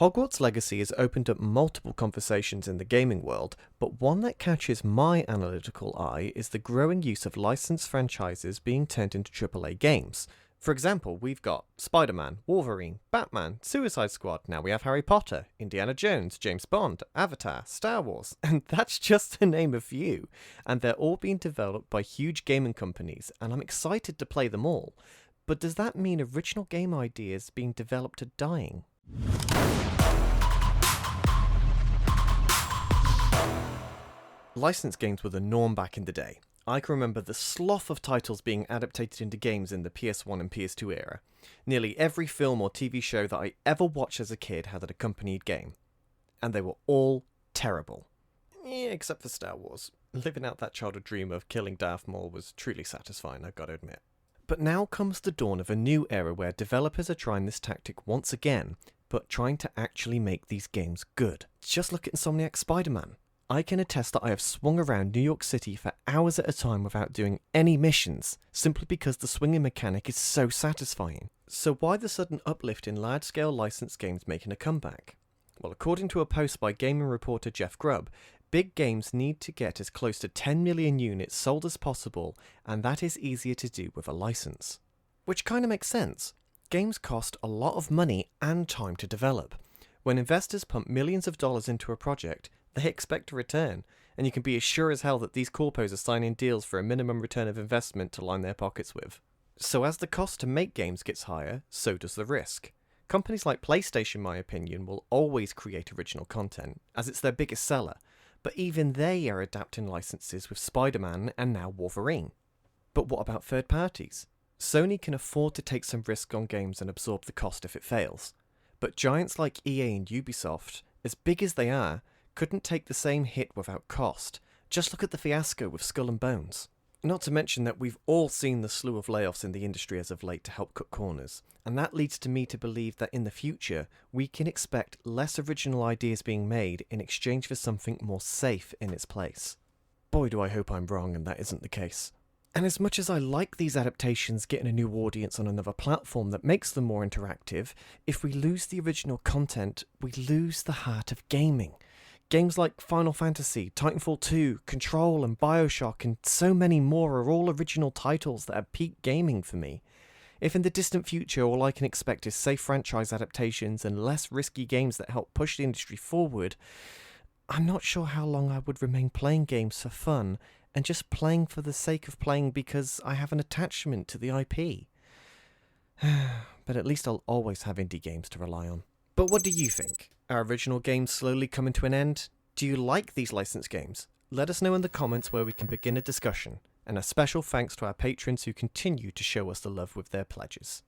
Hogwarts Legacy has opened up multiple conversations in the gaming world, but one that catches my analytical eye is the growing use of licensed franchises being turned into AAA games. For example, we've got Spider-Man, Wolverine, Batman, Suicide Squad, now we have Harry Potter, Indiana Jones, James Bond, Avatar, Star Wars, and that's just to name a few. And they're all being developed by huge gaming companies, and I'm excited to play them all. But does that mean original game ideas being developed are dying? Licensed games were the norm back in the day. I can remember the slough of titles being adapted into games in the PS1 and PS2 era. Nearly every film or TV show that I ever watched as a kid had an accompanied game. And they were all terrible. Except for Star Wars. Living out that childhood dream of killing Darth Maul was truly satisfying, I've got to admit. But now comes the dawn of a new era where developers are trying this tactic once again, but trying to actually make these games good. Just look at Insomniac's Spider-Man. I can attest that I have swung around New York City for hours at a time without doing any missions, simply because the swinging mechanic is so satisfying. So why the sudden uplift in large-scale licensed games making a comeback? Well, according to a post by gaming reporter Jeff Grubb, big games need to get as close to 10 million units sold as possible, and that is easier to do with a license. Which kind of makes sense. Games cost a lot of money and time to develop. When investors pump millions of dollars into a project, they expect a return, and you can be as sure as hell that these corpos are signing deals for a minimum return of investment to line their pockets with. So as the cost to make games gets higher, so does the risk. Companies like PlayStation, in my opinion, will always create original content, as it's their biggest seller, but even they are adapting licenses with Spider-Man and now Wolverine. But what about third parties? Sony can afford to take some risk on games and absorb the cost if it fails. But giants like EA and Ubisoft, as big as they are, couldn't take the same hit without cost. Just look at the fiasco with Skull and Bones. Not to mention that we've all seen the slew of layoffs in the industry as of late to help cut corners, and that leads to me to believe that in the future we can expect less original ideas being made in exchange for something more safe in its place. Boy, do I hope I'm wrong and that isn't the case. And as much as I like these adaptations getting a new audience on another platform that makes them more interactive, if we lose the original content, we lose the heart of gaming. Games like Final Fantasy, Titanfall 2, Control and Bioshock and so many more are all original titles that are peak gaming for me. If in the distant future all I can expect is safe franchise adaptations and less risky games that help push the industry forward, I'm not sure how long I would remain playing games for fun and just playing for the sake of playing because I have an attachment to the IP. But at least I'll always have indie games to rely on. But what do you think? Are original games slowly coming to an end? Do you like these licensed games? Let us know in the comments where we can begin a discussion, and a special thanks to our patrons who continue to show us the love with their pledges.